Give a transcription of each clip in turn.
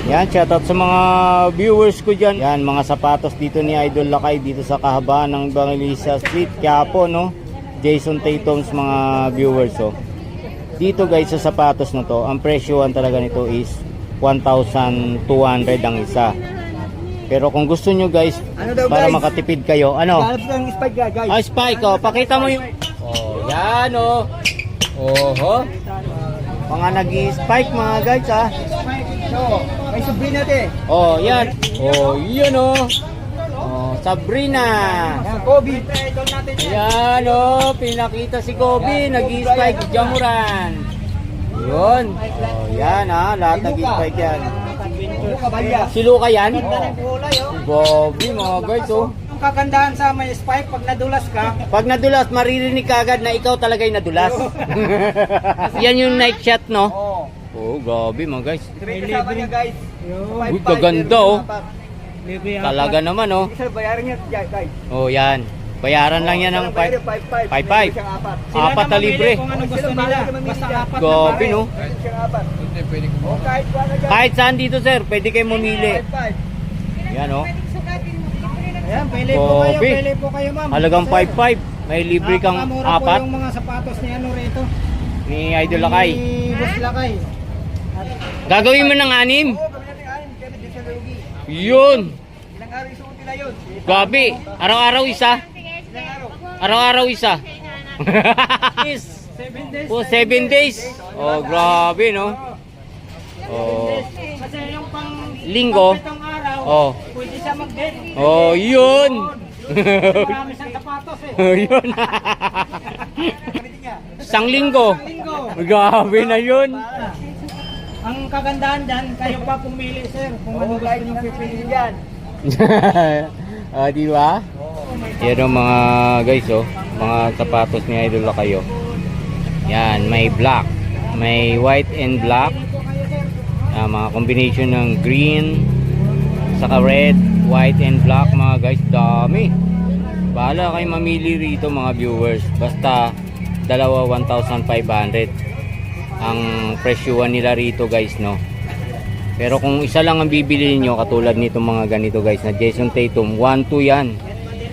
Yan, shoutout sa mga viewers ko dyan. Yan, mga sapatos dito ni Idol Lakay dito sa kahabaan ng Evangelista Street, Quiapo, no? Jason Tatum's mga viewers, oh. Dito guys sa sapatos na to, ang presyoan talaga nito is 1,200 ang isa. Pero kung gusto nyo guys, para makatipid kayo, ano? Ah, spike, oh. Pakita mo yung... Oh, yan, oh. Oho. Mga nag-spike mga guys, ha. May Sabrina din. Oh, yan. Oh, yun, oh. Oh, Sabrina. Yan, Kobe. Yan, oh. Pinakita si Kobe. Nag-spike Jamuran. Yun. Oh, yan, ha. Lahat nag-spike yan. Si Luka yan? Kobe, mga guys, oh. Ang kagandahan sa may spike, pag nadulas ka, Pag nadulas, maririnig ka agad na ikaw talaga'y nadulas. Yan yung night shot, no? Oh, grabe mga guys. may libre niya guys. Uy, kaganda, oh. Talaga naman, oh. Isa bayaran niya guys. Oh, yan. Bayaran lang yan ng 5.5. 5.5. Apat na libre. Kung anong gusto nila, basta apat na Grabe, pare. no? O kahit wala dyan. Kahit saan dito, sir, pwede kayo mamili. 5.5. Yan, oh. Ayan, pili po kayo, Kobe. pili po kayo ma'am. Halagang 5.5. May libre kang Napakamura po apat yung mga sapatos ni ano rito. ni Idol Lakay. Ni Boss Lakay. Gagawin mo ng 6? Oo, kami natin anim, kami din sa lugi. Yun. Ilang araw isuot nila yun? Grabe. Araw-araw isa. Ilang araw? Araw-araw isa. 7 days. Oh, 7 days. Oh, grabe, no? Oh. Kasi yung pang Linggo. pitong araw, Oh. pwede siya mag-date. Oh, yun. Marami siyang sapatos eh. Oh, yun. Isang linggo. Linggo. Grabe na yun. Ang kagandahan dyan, kayo pa pumili sir. Kung ano gusto nyo pipili dyan. Ah, di ba? Yan ang mga guys, oh. Mga sapatos ni Idol kayo. Yan, may black. May white and black. Mga combination ng green saka red, white and black mga guys. Dami. Bahala kayo mamili rito mga viewers. Basta dalawa 1,500 ang presyuhan nila rito guys, no? Pero kung isa lang ang bibili niyo katulad nito mga ganito guys na Jason Tatum, 1,200 yan.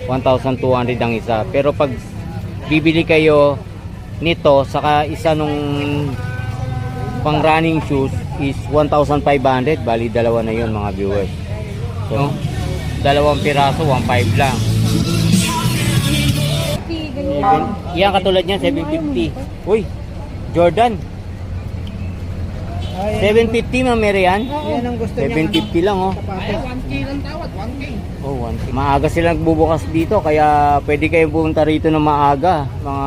1,200 ang isa. Pero pag bibili kayo nito saka isa nung pang running shoes is 1,500. Bali dalawa na yun mga viewers. So, dalawang piraso 1,500 lang. Yan katulad niyan 750. Uy, Jordan 750 ma'am, meron yan? Yan ang gusto niya. 750 lang, oh. Ay, 1K lang tawad, 1K. Oh, 1K. Maaga silang bubukas dito kaya pwede kayong pumunta rito ng maaga mga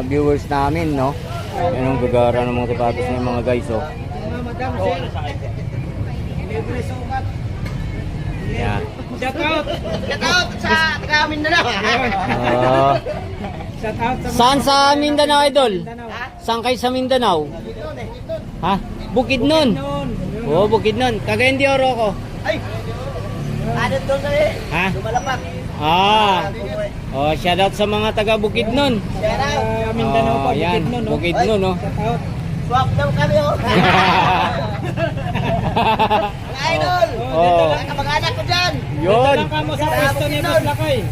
viewers namin, no? Yan ang gagara ng mga sapatos ng mga guys, oh. Madam, sir. Libre sukat. Yan. Shout out! Shout out sa taga Mindanao! Shout out sa Saan sa Mindanao, Idol? Mindanao. Saan kayo sa Mindanao? Ha? Bukidnon. Oh, Bukidnon. Cagayan de Oro ko. Ay! Ano doon kami? Ha? Lumalapak. Ah. Oh, shoutout sa mga taga Bukidnon. Shout out! Mindanao pa, yan. Bukidnon, no? Bukidnon, no? Shout out! Swap daw kami oh. Mga idol. Oh. Mga kamag-anak ko dyan. Yun. Dito lang kamo sa pwesto ni Boss Lakay.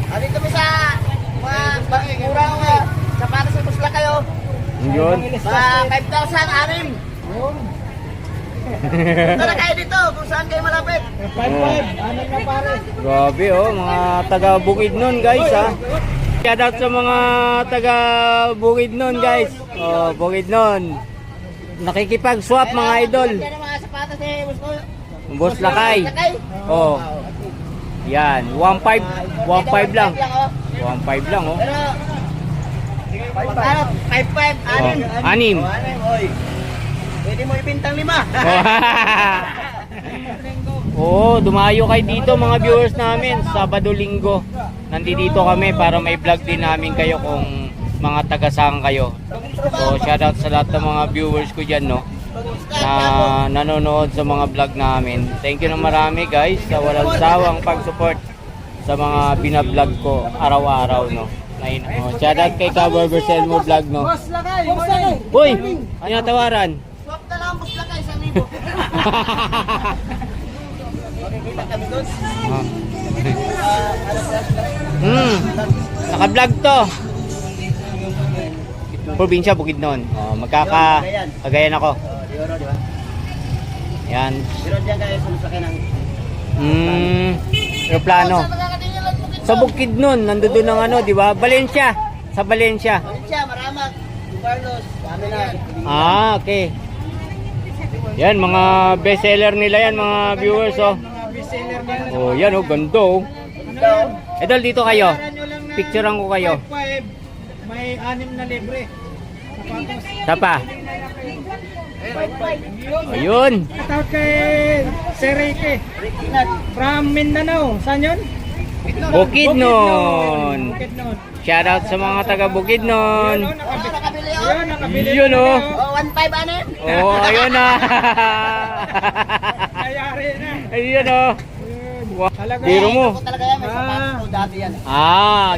Dito kami sa mga murang sapatos sa Busla kayo. Yun. Mga 5,000 anim. Tara kayo dito kung saan kayo malapit. 5-5, ano na pare? Grabe, oh. Mga taga Bukidnon, guys, ha. Shoutout sa mga taga Bukidnon, guys. Oh, Bukidnon. Nakikipag-swap mga idol. Yan ang mga sapatos ni Boss Lakay. Oh. Yan, 1.5 lang. 1.5 lang, oh. Pero 5,500 anim. Oh, anim. Oy. Pwede mo ibintang 5. Oo, dumayo kayo dito mga viewers namin Sabado, Linggo. Nandito kami para may vlog din namin kayo kung mga taga-saan kayo. So shoutout sa lahat ng mga viewers ko dyan, no, na nanonood sa mga vlog namin. Thank you na marami guys sa walang sawang pag-support sa mga binablog ko araw-araw, no. Oh, shoutout kay Kabarber Selmo Vlog, no. Boss Lakay! Boss Lakay! Uy, ano tawaran? Swap na lang Busla kayo sa Makikita kami doon. Oh. Ano sila sila? Naka-vlog to. Probinsya Bukidnon. Oh, Cagayan ako. Di Oro, di ba? Yan. Pero diyan kayo sumasakay ng... Aeroplano. Sa Bukidnon, nandoon ng ano, di ba? Valencia. Sa Valencia. Valencia, Maramak, Carlos, kami na. Okay. Yan, mga bestseller nila yan, mga viewers, oh. Mga bestseller nila. Oh, yan, oh, ganda, oh. Ano yan? Idol, dito kayo. Bayaran nyo lang ng Picturean ko kayo. 5.5, may 6 na libre. Sapatos. Tapa. Ayun. Shoutout kay Sir Ricky from Mindanao. Saan yun? Bukidnon. Bukidnon. Shoutout sa mga taga Bukidnon. Yun, Nakabili Yun, nakabili. Yun, oh. Oh, 1.5 ano? Oh, ayun na. Nayari na. Ayun, oh. Yun. Wow. Talaga. Biro mo. Ako talaga yan, may sapatos ko dati yan.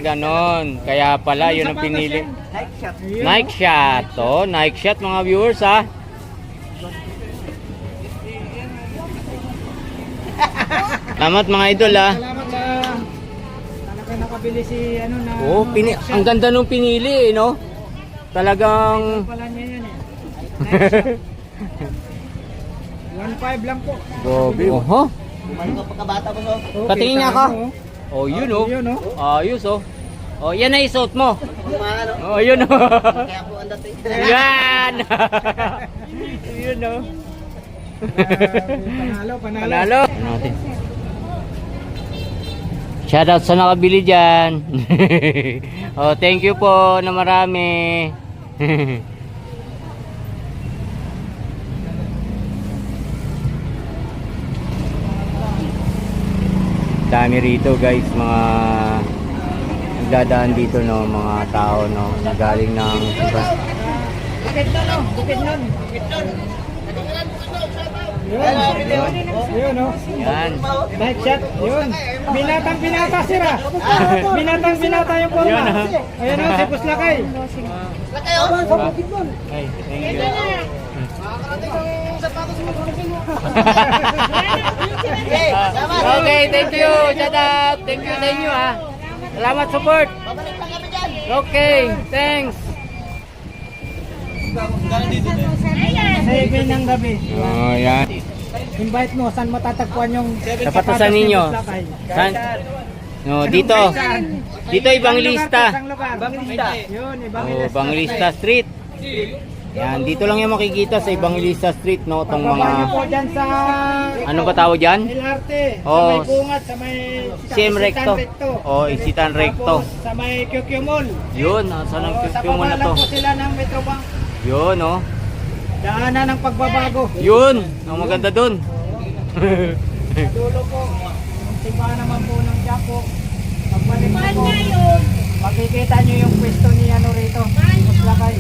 Ganon. Kaya pala, yun ang pinili. Nike shop. Ayun, Nike shot. Oh, Nike shot, mga viewers, ha. Salamat, mga idol, ha. Salamat sa talaga nakabili si ano na. Oh, ang ganda nung pinili, eh, no? Talagang... Pala niya yan eh. 1.5 lang po. Gobi. Oho. Bumalik ko pagkabata ko, so. Okay, Patingin niya tama, ako. oh. Oh, yun, oh. Yun, oh. Ayos, oh. Oh, yan na isuot mo. Kung maano. Oh, yun, oh. Kaya po ang dating. Yan. Yun, oh. Panalo, panalo. Panalo. Ano natin? Shoutout sa nakabili dyan. Oh, thank you po na marami. Dami rito, guys, mga nagdadaan dito, no, mga tao, no, nagaling ng Bukidnon, oh. Bukidnon. Yun, yun, oh. yan. Night shot, yun. Binatang binata sira. Binatang binata yung forma. Yun, ah. Ayun, oh, si Puslakay. Wala kayo? Ay, thank you. Okay, salamat. Okay, thank you. Shout out. Thank you sa inyo, ha. Salamat support. Babalik lang kami dyan. Okay, thanks. 7 ng gabi. Oh, yan. Invite mo, saan matatagpuan yung Napatasan ninyo. Puslakay? San? No, dito. Dito Evangelista. Isang lugar. Evangelista. Yun, Oh, Evangelista Street. Yan, dito lang yung makikita sa Evangelista Street, no, tong Pagbaba niyo mga po dyan sa ano ba tawag diyan? LRT, Oh, sa may bungat, sa may CM Recto. Oh, Isitan Recto. Tapos sa may QQ Mall. Yun, saan ang Sa QQ mo baba na lang to? po sila ng Metrobank. Yun, oh. Daanan ng pagbabago. Yun, ang maganda dun. Sa dulo po, yung simbahan naman po ng Japo. Pagbalik mo po, makikita nyo yung pwesto ni ano rito. Puslakay.